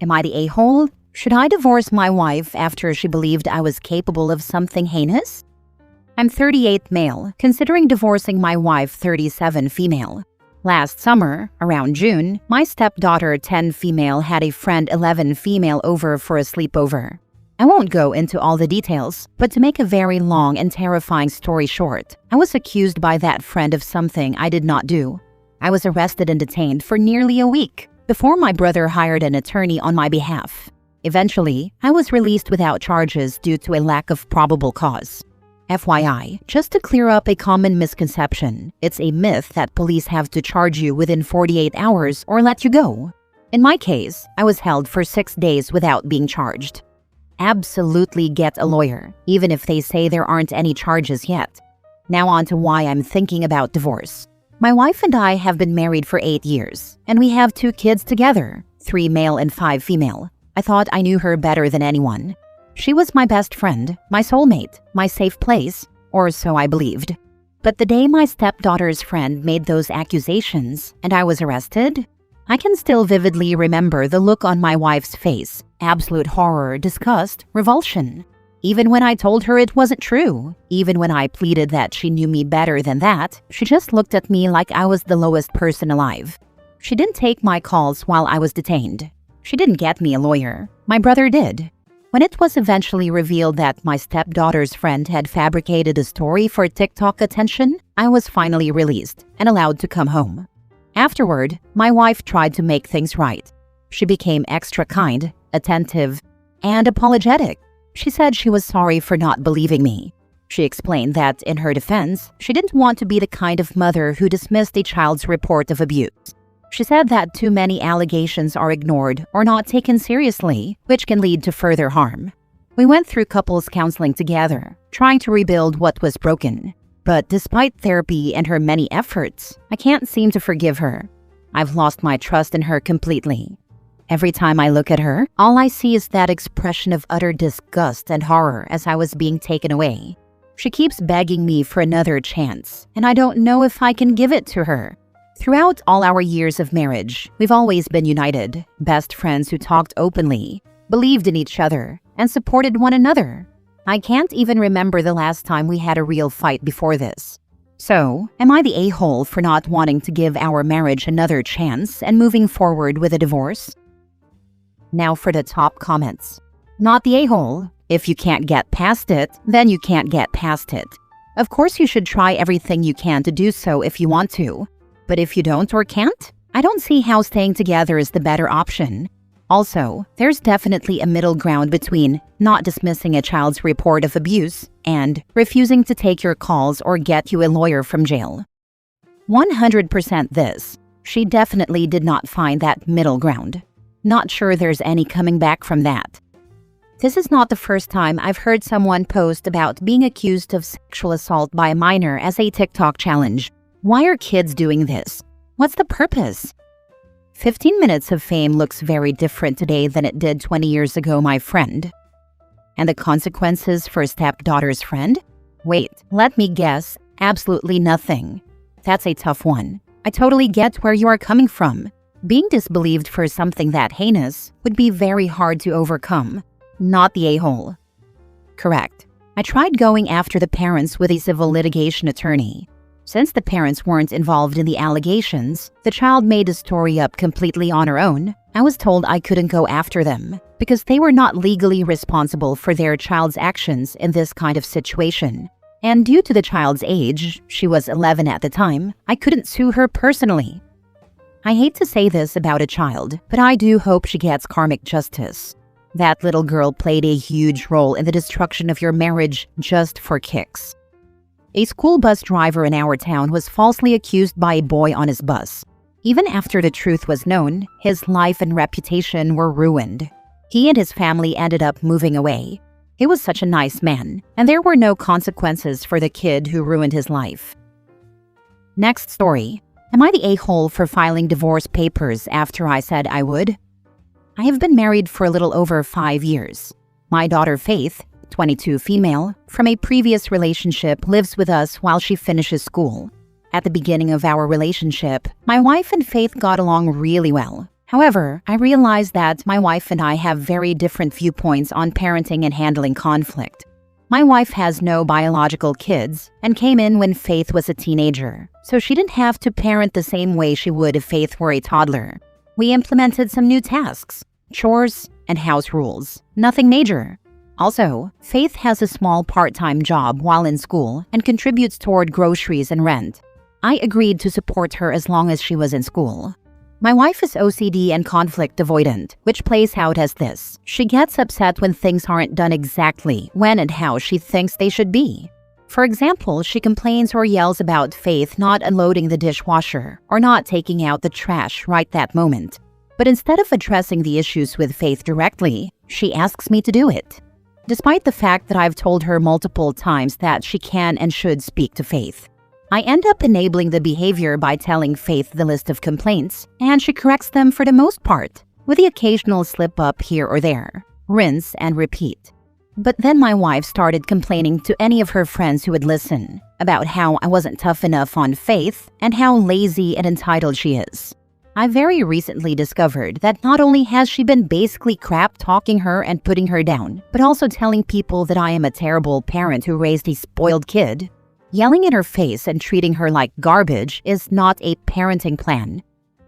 Am I the a-hole? Should I divorce my wife after she believed I was capable of something heinous? I'm 38 male, considering divorcing my wife 37 female. Last summer, around June, my stepdaughter 10 female had a friend 11 female over for a sleepover. I won't go into all the details, but to make a very long and terrifying story short, I was accused by that friend of something I did not do. I was arrested and detained for nearly a week before my brother hired an attorney on my behalf. Eventually, I was released without charges due to a lack of probable cause. FYI, just to clear up a common misconception, it's a myth that police have to charge you within 48 hours or let you go. In my case, I was held for 6 days without being charged. Absolutely get a lawyer, even if they say there aren't any charges yet. Now on to why I'm thinking about divorce. My wife and I have been married for 8 years, and we have 2 kids together, 3 male and 5 female. I thought I knew her better than anyone. She was my best friend, my soulmate, my safe place, or so I believed. But the day my stepdaughter's friend made those accusations and I was arrested, I can still vividly remember the look on my wife's face. Absolute horror, disgust, revulsion. Even when I told her it wasn't true, even when I pleaded that she knew me better than that, she just looked at me like I was the lowest person alive. She didn't take my calls while I was detained. She didn't get me a lawyer. My brother did. When it was eventually revealed that my stepdaughter's friend had fabricated a story for TikTok attention, I was finally released and allowed to come home. Afterward, my wife tried to make things right. She became extra kind, attentive, and apologetic. She said she was sorry for not believing me. She explained that, in her defense, she didn't want to be the kind of mother who dismissed a child's report of abuse. She said that too many allegations are ignored or not taken seriously, which can lead to further harm. We went through couples counseling together, trying to rebuild what was broken. But despite therapy and her many efforts, I can't seem to forgive her. I've lost my trust in her completely. Every time I look at her, all I see is that expression of utter disgust and horror as I was being taken away. She keeps begging me for another chance, and I don't know if I can give it to her. Throughout all our years of marriage, we've always been united, best friends who talked openly, believed in each other, and supported one another. I can't even remember the last time we had a real fight before this. So, am I the a-hole for not wanting to give our marriage another chance and moving forward with a divorce? Now for the top comments. Not the a-hole. If you can't get past it, then you can't get past it. Of course you should try everything you can to do so if you want to. But if you don't or can't, I don't see how staying together is the better option. Also, there's definitely a middle ground between not dismissing a child's report of abuse and refusing to take your calls or get you a lawyer from jail. 100% this. She definitely did not find that middle ground. Not sure there's any coming back from that. This is not the first time I've heard someone post about being accused of sexual assault by a minor as a TikTok challenge. Why are kids doing this? What's the purpose? 15 minutes of fame looks very different today than it did 20 years ago, my friend. And the consequences for stepdaughter's friend? Wait, let me guess, absolutely nothing. That's a tough one. I totally get where you are coming from. Being disbelieved for something that heinous would be very hard to overcome. Not the a-hole. Correct. I tried going after the parents with a civil litigation attorney. Since the parents weren't involved in the allegations, the child made a story up completely on her own. I was told I couldn't go after them because they were not legally responsible for their child's actions in this kind of situation. And due to the child's age, she was 11 at the time, I couldn't sue her personally. I hate to say this about a child, but I do hope she gets karmic justice. That little girl played a huge role in the destruction of your marriage just for kicks. A school bus driver in our town was falsely accused by a boy on his bus. Even after the truth was known, his life and reputation were ruined. He and his family ended up moving away. He was such a nice man, and there were no consequences for the kid who ruined his life. Next story. Am I the a-hole for filing divorce papers after I said I would? I have been married for a little over 5 years. My daughter Faith, 22 female, from a previous relationship lives with us while she finishes school. At the beginning of our relationship, my wife and Faith got along really well. However, I realized that my wife and I have very different viewpoints on parenting and handling conflict. My wife has no biological kids and came in when Faith was a teenager, so she didn't have to parent the same way she would if Faith were a toddler. We implemented some new tasks, chores, and house rules. Nothing major. Also, Faith has a small part-time job while in school and contributes toward groceries and rent. I agreed to support her as long as she was in school. My wife is OCD and conflict avoidant, which plays out as this. She gets upset when things aren't done exactly when and how she thinks they should be. For example, she complains or yells about Faith not unloading the dishwasher or not taking out the trash right that moment. But instead of addressing the issues with Faith directly, she asks me to do it. Despite the fact that I've told her multiple times that she can and should speak to Faith. I end up enabling the behavior by telling Faith the list of complaints, and she corrects them for the most part, with the occasional slip-up here or there. Rinse and repeat. But then my wife started complaining to any of her friends who would listen about how I wasn't tough enough on Faith and how lazy and entitled she is. I very recently discovered that not only has she been basically crap-talking her and putting her down, but also telling people that I am a terrible parent who raised a spoiled kid. Yelling in her face and treating her like garbage is not a parenting plan.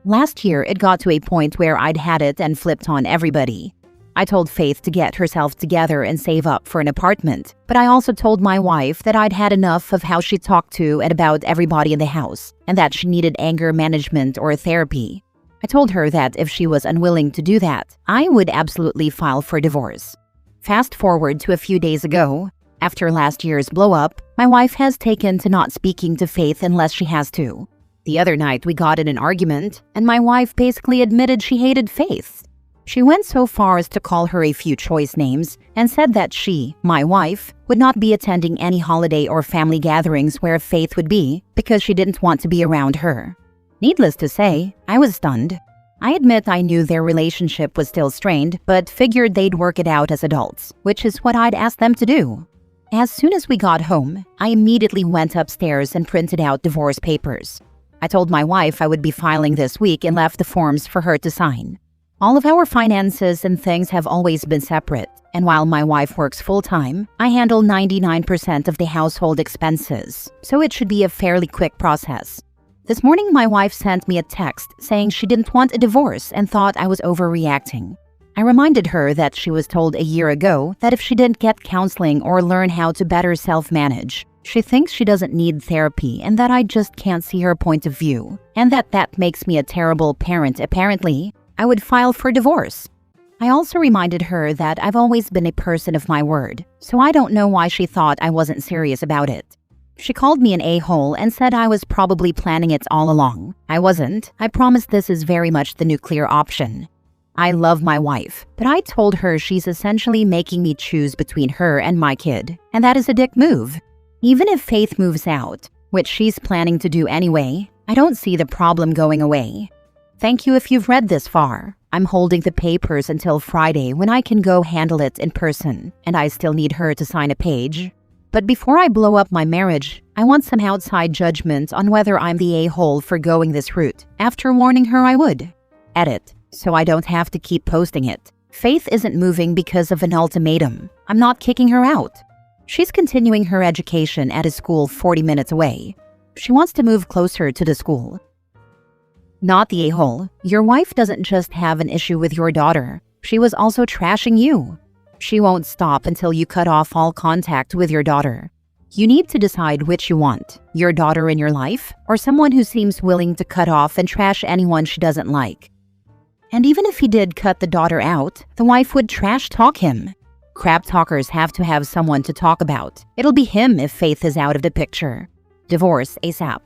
Last year, it got to a point where I'd had it and flipped on everybody. I told Faith to get herself together and save up for an apartment, but I also told my wife that I'd had enough of how she talked to and about everybody in the house, and that she needed anger management or therapy. I told her that if she was unwilling to do that, I would absolutely file for divorce. Fast forward to a few days ago. After last year's blow-up, my wife has taken to not speaking to Faith unless she has to. The other night, we got in an argument, and my wife basically admitted she hated Faith. She went so far as to call her a few choice names and said that she, my wife, would not be attending any holiday or family gatherings where Faith would be because she didn't want to be around her. Needless to say, I was stunned. I admit I knew their relationship was still strained, but figured they'd work it out as adults, which is what I'd asked them to do. As soon as we got home, I immediately went upstairs and printed out divorce papers. I told my wife I would be filing this week and left the forms for her to sign. All of our finances and things have always been separate, and while my wife works full-time, I handle 99% of the household expenses, so it should be a fairly quick process. This morning, my wife sent me a text saying she didn't want a divorce and thought I was overreacting. I reminded her that she was told a year ago that if she didn't get counseling or learn how to better self-manage, she thinks she doesn't need therapy and that I just can't see her point of view, and that makes me a terrible parent apparently. I would file for divorce. I also reminded her that I've always been a person of my word, so I don't know why she thought I wasn't serious about it. She called me an a-hole and said I was probably planning it all along. I wasn't. I promised this is very much the nuclear option. I love my wife, but I told her she's essentially making me choose between her and my kid, and that is a dick move. Even if Faith moves out, which she's planning to do anyway, I don't see the problem going away. Thank you if you've read this far. I'm holding the papers until Friday when I can go handle it in person, and I still need her to sign a page. But before I blow up my marriage, I want some outside judgment on whether I'm the a-hole for going this route, after warning her I would. Edit. So I don't have to keep posting it. Faith isn't moving because of an ultimatum. I'm not kicking her out. She's continuing her education at a school 40 minutes away. She wants to move closer to the school. Not the a-hole. Your wife doesn't just have an issue with your daughter. She was also trashing you. She won't stop until you cut off all contact with your daughter. You need to decide which you want, your daughter in your life, or someone who seems willing to cut off and trash anyone she doesn't like. And even if he did cut the daughter out, the wife would trash talk him. Crap talkers have to have someone to talk about. It'll be him if Faith is out of the picture. Divorce ASAP.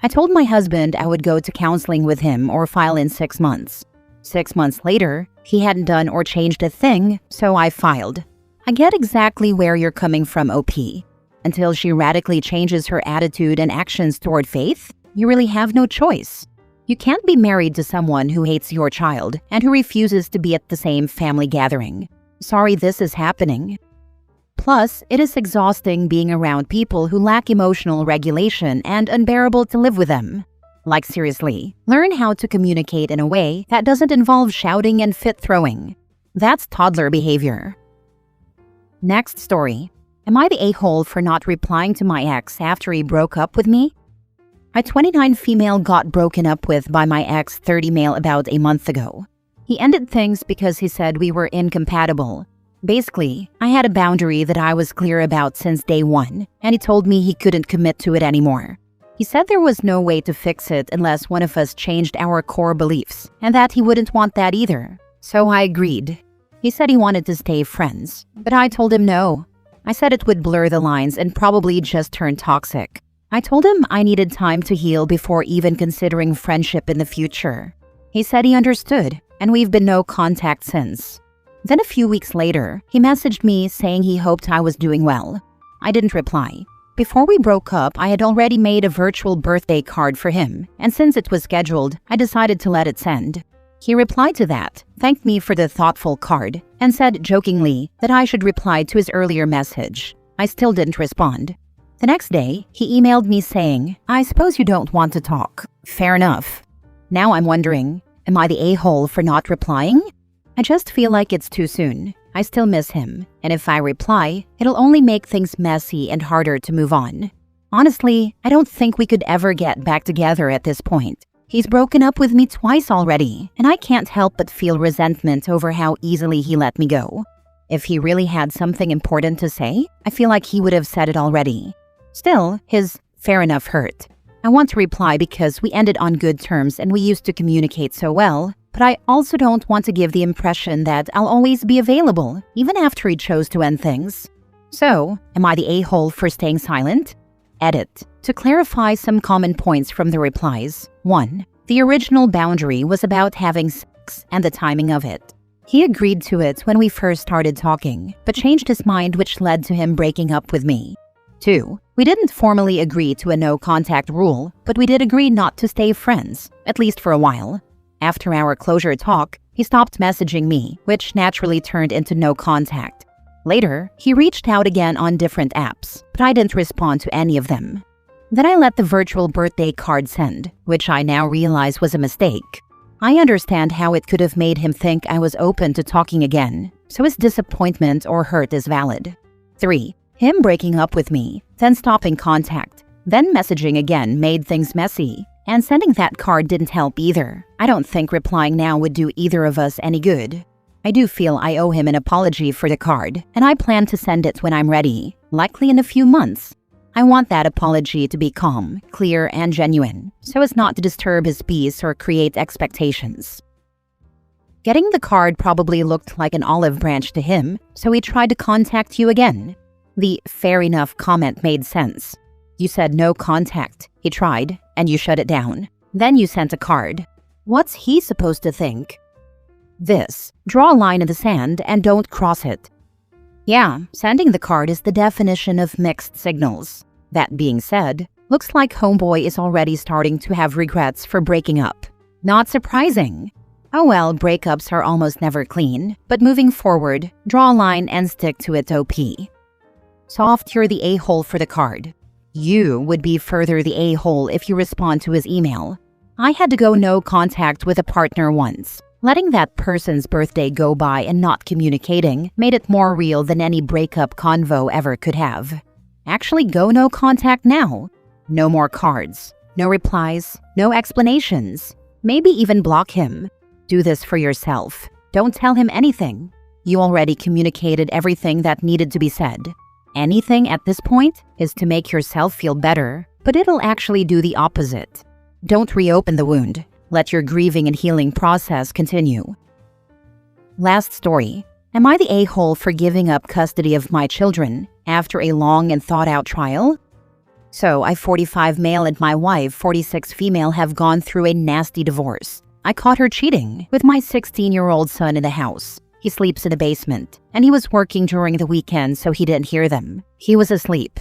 I told my husband I would go to counseling with him or file in 6 months. 6 months later, he hadn't done or changed a thing, so I filed. I get exactly where you're coming from, OP. Until she radically changes her attitude and actions toward Faith, you really have no choice. You can't be married to someone who hates your child and who refuses to be at the same family gathering. Sorry this is happening. Plus, it is exhausting being around people who lack emotional regulation and unbearable to live with them. Like seriously, learn how to communicate in a way that doesn't involve shouting and fit throwing. That's toddler behavior. Next story. Am I the a-hole for not replying to my ex after he broke up with me? A 29 female got broken up with by my ex 30 male about a month ago. He ended things because he said we were incompatible. Basically, I had a boundary that I was clear about since day one, and he told me he couldn't commit to it anymore. He said there was no way to fix it unless one of us changed our core beliefs, and that he wouldn't want that either. So I agreed. He said he wanted to stay friends, but I told him no. I said it would blur the lines and probably just turn toxic. I told him I needed time to heal before even considering friendship in the future. He said he understood, and we've been no contact since. Then a few weeks later, he messaged me saying he hoped I was doing well. I didn't reply. Before we broke up, I had already made a virtual birthday card for him, and since it was scheduled, I decided to let it send. He replied to that, thanked me for the thoughtful card, and said jokingly that I should reply to his earlier message. I still didn't respond. The next day, he emailed me saying, "I suppose you don't want to talk. Fair enough." Now I'm wondering, am I the a-hole for not replying? I just feel like it's too soon. I still miss him, and if I reply, it'll only make things messy and harder to move on. Honestly, I don't think we could ever get back together at this point. He's broken up with me twice already, and I can't help but feel resentment over how easily he let me go. If he really had something important to say, I feel like he would have said it already. Still, his fair enough hurt. I want to reply because we ended on good terms and we used to communicate so well, but I also don't want to give the impression that I'll always be available, even after he chose to end things. So, am I the a-hole for staying silent? Edit. To clarify some common points from the replies. 1. The original boundary was about having sex and the timing of it. He agreed to it when we first started talking, but changed his mind, which led to him breaking up with me. 2. We didn't formally agree to a no-contact rule, but we did agree not to stay friends, at least for a while. After our closure talk, he stopped messaging me, which naturally turned into no contact. Later, he reached out again on different apps, but I didn't respond to any of them. Then I let the virtual birthday card send, which I now realize was a mistake. I understand how it could have made him think I was open to talking again, so his disappointment or hurt is valid. 3. Him breaking up with me, then stopping contact, then messaging again made things messy, and sending that card didn't help either. I don't think replying now would do either of us any good. I do feel I owe him an apology for the card, and I plan to send it when I'm ready, likely in a few months. I want that apology to be calm, clear, and genuine, so as not to disturb his peace or create expectations. Getting the card probably looked like an olive branch to him, so he tried to contact you again. The fair enough comment made sense. You said no contact. He tried, and you shut it down. Then you sent a card. What's he supposed to think? This. Draw a line in the sand and don't cross it. Yeah, sending the card is the definition of mixed signals. That being said, looks like homeboy is already starting to have regrets for breaking up. Not surprising. Oh well, breakups are almost never clean, but moving forward, draw a line and stick to it OP. Soft, you're the a-hole for the card. You would be further the a-hole if you respond to his email. I had to go no contact with a partner once. Letting that person's birthday go by and not communicating made it more real than any breakup convo ever could have. Actually go no contact now. No more cards. No replies. No explanations. Maybe even block him. Do this for yourself. Don't tell him anything. You already communicated everything that needed to be said. Anything at this point is to make yourself feel better, but it'll actually do the opposite. Don't reopen the wound. Let your grieving and healing process continue. Last story. Am I the a-hole for giving up custody of my children after a long and thought-out trial? So, I 45 male and my wife 46 female have gone through a nasty divorce. I caught her cheating with my 16-year-old son in the house. He sleeps in the basement, and he was working during the weekend so he didn't hear them. He was asleep.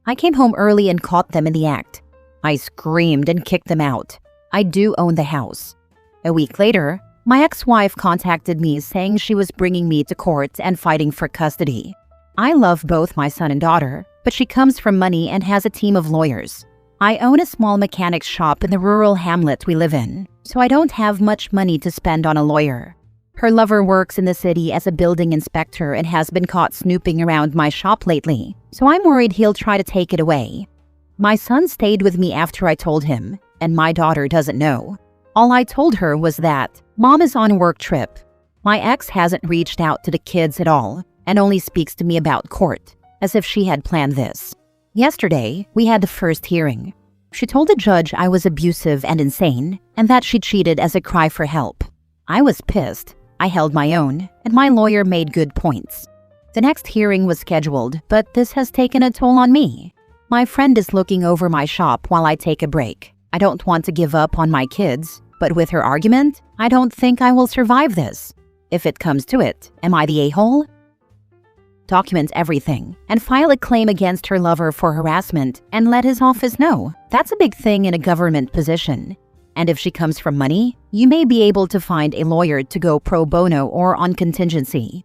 I came home early and caught them in the act. I screamed and kicked them out. I do own the house. A week later, my ex-wife contacted me saying she was bringing me to court and fighting for custody. I love both my son and daughter, but she comes from money and has a team of lawyers. I own a small mechanics shop in the rural hamlet we live in, so I don't have much money to spend on a lawyer. Her lover works in the city as a building inspector and has been caught snooping around my shop lately, so I'm worried he'll try to take it away. My son stayed with me after I told him, and my daughter doesn't know. All I told her was that Mom is on a work trip. My ex hasn't reached out to the kids at all and only speaks to me about court, as if she had planned this. Yesterday, we had the first hearing. She told the judge I was abusive and insane, and that she cheated as a cry for help. I was pissed. I held my own, and my lawyer made good points. The next hearing was scheduled, but this has taken a toll on me. My friend is looking over my shop while I take a break. I don't want to give up on my kids, but with her argument, I don't think I will survive this. If it comes to it, am I the a-hole? Document everything and file a claim against her lover for harassment and let his office know. That's a big thing in a government position. And if she comes from money, you may be able to find a lawyer to go pro bono or on contingency.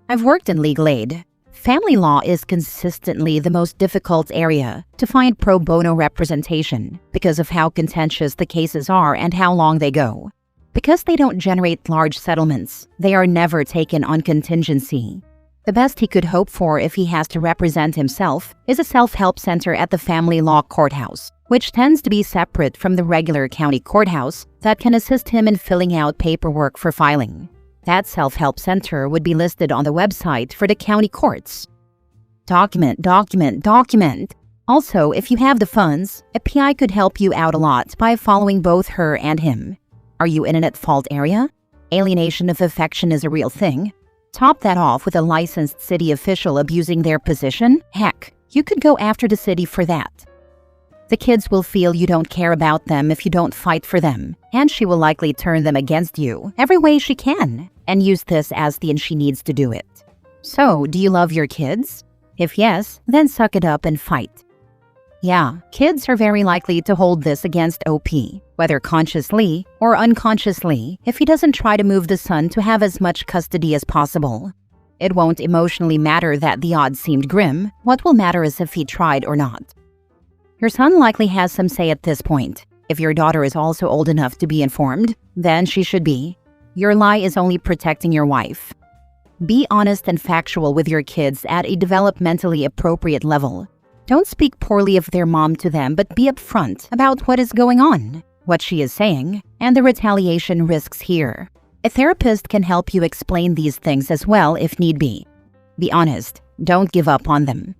I've worked in legal aid. Family law is consistently the most difficult area to find pro bono representation because of how contentious the cases are and how long they go. Because they don't generate large settlements, they are never taken on contingency. The best he could hope for if he has to represent himself is a self-help center at the family law courthouse, which tends to be separate from the regular county courthouse that can assist him in filling out paperwork for filing. That self-help center would be listed on the website for the county courts. Document. Also, if you have the funds, a PI could help you out a lot by following both her and him. Are you in an at-fault area? Alienation of affection is a real thing. Top that off with a licensed city official abusing their position? Heck, you could go after the city for that. The kids will feel you don't care about them if you don't fight for them, and she will likely turn them against you every way she can and use this as the she needs to do it. So, do you love your kids? If yes, then suck it up and fight. Yeah, kids are very likely to hold this against OP, whether consciously or unconsciously, if he doesn't try to move the son to have as much custody as possible. It won't emotionally matter that the odds seemed grim. What will matter is if he tried or not. Your son likely has some say at this point. If your daughter is also old enough to be informed, then she should be. Your lie is only protecting your wife. Be honest and factual with your kids at a developmentally appropriate level. Don't speak poorly of their mom to them, but be upfront about what is going on, what she is saying, and the retaliation risks here. A therapist can help you explain these things as well if need be. Be honest. Don't give up on them.